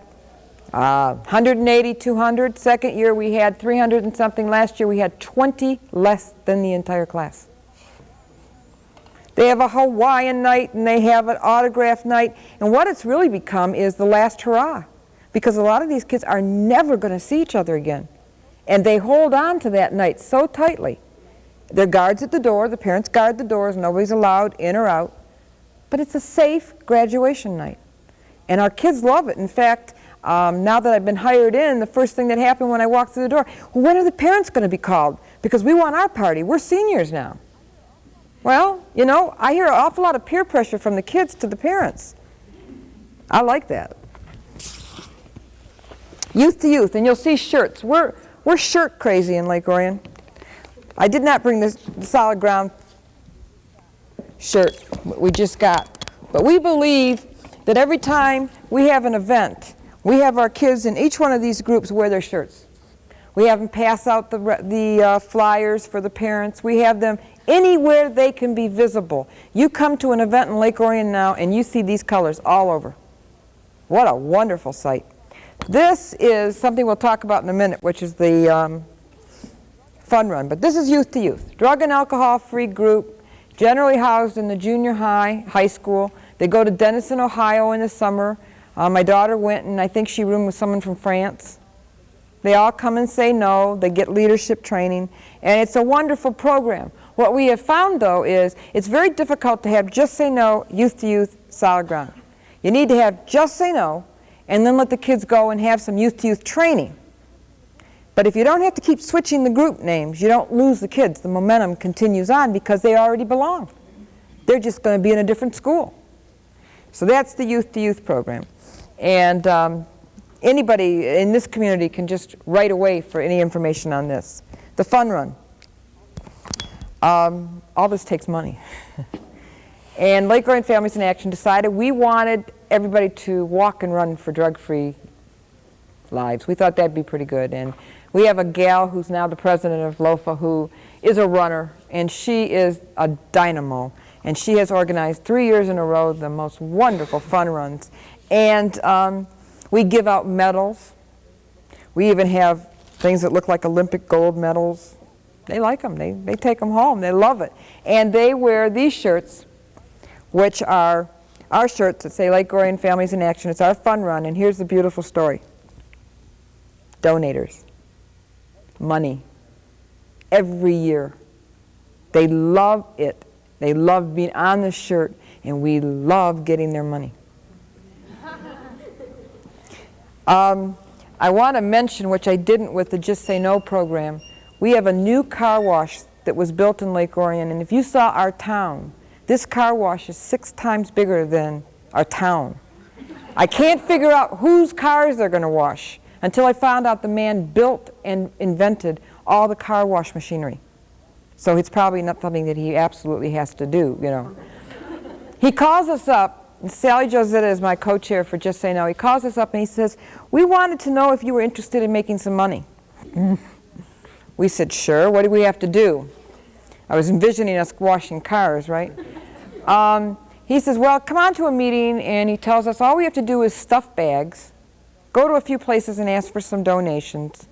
180, 200. Second year we had 300 and something. Last year we had 20 less than the entire class. They have a Hawaiian night and they have an autograph night. And what it's really become is the last hurrah. Because a lot of these kids are never going to see each other again. And they hold on to that night so tightly. There are guards at the door. The parents guard the doors. Nobody's allowed in or out. But it's a safe graduation night. And our kids love it. In fact, now that I've been hired in, the first thing that happened when I walked through the door, well, when are the parents going to be called? Because we want our party. We're seniors now. Well, you know, I hear an awful lot of peer pressure from the kids to the parents. I like that. Youth to Youth, and you'll see shirts. We're shirt crazy in Lake Orion. I did not bring the Solid Ground shirt we just got. But we believe that every time we have an event, we have our kids in each one of these groups wear their shirts. We have them pass out the flyers for the parents. We have them anywhere they can be visible. You come to an event in Lake Orion now and you see these colors all over. What a wonderful sight. This is something we'll talk about in a minute, which is the fun run. But this is Youth to Youth. Drug and alcohol-free group, generally housed in the junior high school. They go to Denison, Ohio in the summer. My daughter went and I think she roomed with someone from France. They all come and say no. They get leadership training. And it's a wonderful program. What we have found, though, is it's very difficult to have Just Say No, Youth to Youth, Solid Ground. You need to have Just Say No, and then let the kids go and have some Youth to Youth training. But if you don't have to keep switching the group names, you don't lose the kids. The momentum continues on because they already belong. They're just going to be in a different school. So that's the Youth to Youth program. And anybody in this community can just write away for any information on this. The fun run. All this takes money. And Lake Orion Families in Action decided we wanted everybody to walk and run for drug-free lives. We thought that'd be pretty good. And we have a gal who's now the president of LOFA who is a runner, and she is a dynamo. And she has organized 3 years in a row the most wonderful fun runs. And we give out medals. We even have things that look like Olympic gold medals. They like them. They take them home. They love it. And they wear these shirts, which are our shirts that say Lake Orion Families in Action. It's our fun run. And here's the beautiful story. Donators. Money. Every year. They love it. They love being on the shirt, and we love getting their money. I want to mention, which I didn't with the Just Say No program, we have a new car wash that was built in Lake Orion, and if you saw our town, this car wash is 6 times bigger than our town. I can't figure out whose cars they're going to wash until I found out the man built and invented all the car wash machinery. So it's probably not something that he absolutely has to do, you know. He calls us up, and Sally Josetta is my co-chair for Just Say No. He calls us up and he says, we wanted to know if you were interested in making some money. We said, sure, what do we have to do? I was envisioning us washing cars, right? He says, well, come on to a meeting, and he tells us all we have to do is stuff bags, go to a few places and ask for some donations,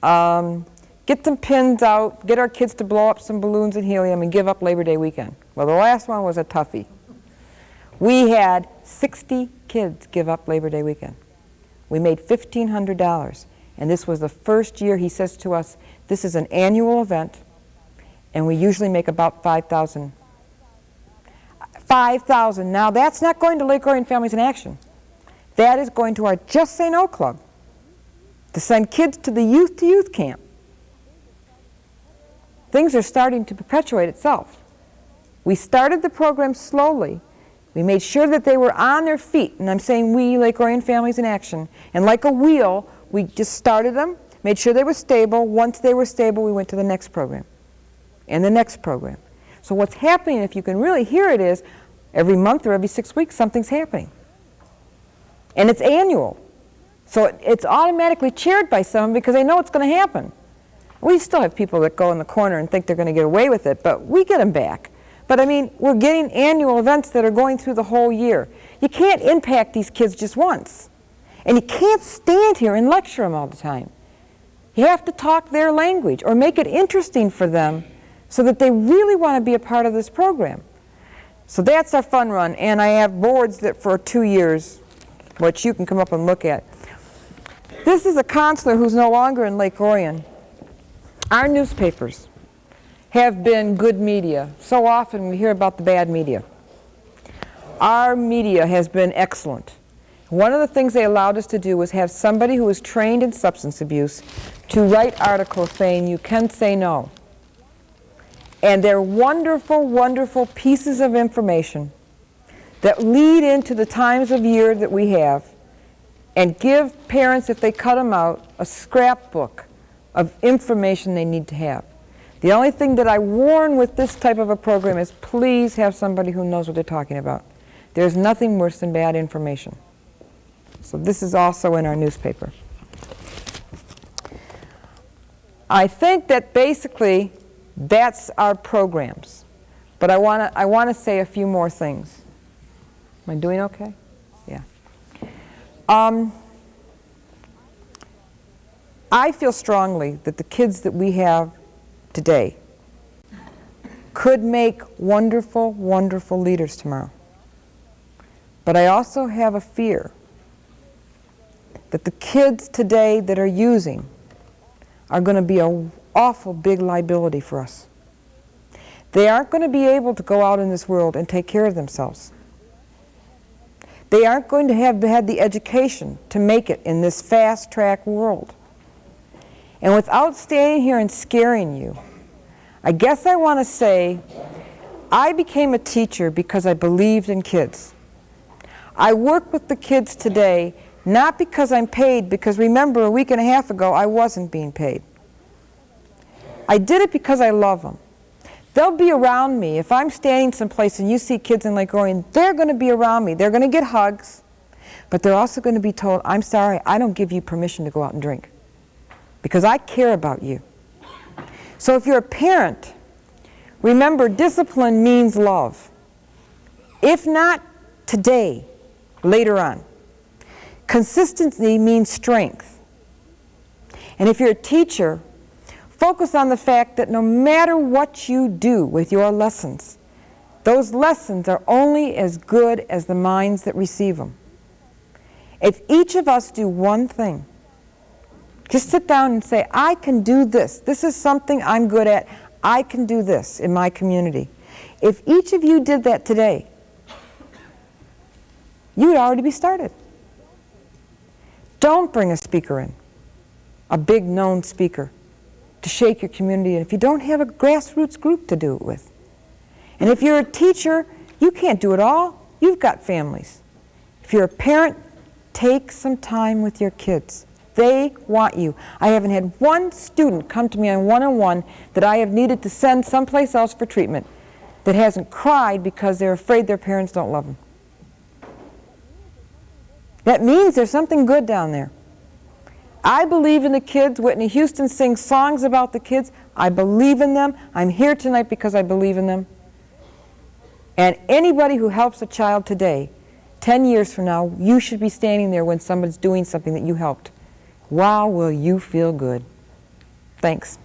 get some pins out, get our kids to blow up some balloons and helium, and give up Labor Day weekend. Well, the last one was a toughie. We had 60 kids give up Labor Day weekend. We made $1,500, and this was the first year. He says to us, this is an annual event, and we usually make about $5,000. $5,000. Now, that's not going to Lake Orion Families in Action. That is going to our Just Say No Club to send kids to the youth camp. Things are starting to perpetuate itself. We started the program slowly. We made sure that they were on their feet, and I'm saying we, Lake Orion Families in Action, and like a wheel, we just started them, made sure they were stable. Once they were stable, we went to the next program and the next program. So what's happening, if you can really hear it, is every month or every 6 weeks, something's happening. And it's annual. So it's automatically cheered by someone because they know it's going to happen. We still have people that go in the corner and think they're going to get away with it, but we get them back. But I mean, we're getting annual events that are going through the whole year. You can't impact these kids just once. And you can't stand here and lecture them all the time. You have to talk their language or make it interesting for them so that they really want to be a part of this program. So that's our fun run, and I have boards that for 2 years, which you can come up and look at. This is a counselor who's no longer in Lake Orion. Our newspapers have been good media. So often we hear about the bad media. Our media has been excellent. One of the things they allowed us to do was have somebody who was trained in substance abuse to write articles saying you can say no. And they're wonderful, wonderful pieces of information that lead into the times of year that we have and give parents, if they cut them out, a scrapbook of information they need to have. The only thing that I warn with this type of a program is please have somebody who knows what they're talking about. There's nothing worse than bad information. So this is also in our newspaper. I think that basically that's our programs. But I want to say a few more things. Am I doing okay? Yeah. I feel strongly that the kids that we have today could make wonderful, wonderful leaders tomorrow. But I also have a fear that the kids today that are using are going to be an awful big liability for us. They aren't going to be able to go out in this world and take care of themselves. They aren't going to have had the education to make it in this fast-track world. And without standing here and scaring you, I guess I want to say I became a teacher because I believed in kids. I work with the kids today not because I'm paid, because remember a week and a half ago I wasn't being paid. I did it because I love them. They'll be around me. If I'm standing someplace and you see kids in Lake Orion, they're going to be around me. They're going to get hugs, but they're also going to be told, I'm sorry, I don't give you permission to go out and drink because I care about you. So if you're a parent, remember discipline means love. If not today, later on. Consistency means strength. And if you're a teacher, focus on the fact that no matter what you do with your lessons, those lessons are only as good as the minds that receive them. If each of us do one thing, just sit down and say, I can do this. This is something I'm good at. I can do this in my community. If each of you did that today, you would already be started. Don't bring a speaker in, a big known speaker, to shake your community if you don't have a grassroots group to do it with. And if you're a teacher, you can't do it all. You've got families. If you're a parent, take some time with your kids. They want you. I haven't had one student come to me on one-on-one that I have needed to send someplace else for treatment that hasn't cried because they're afraid their parents don't love them. That means there's something good down there. I believe in the kids. Whitney Houston sings songs about the kids. I believe in them. I'm here tonight because I believe in them. And anybody who helps a child today, 10 years from now, you should be standing there when somebody's doing something that you helped. Wow, will you feel good. Thanks.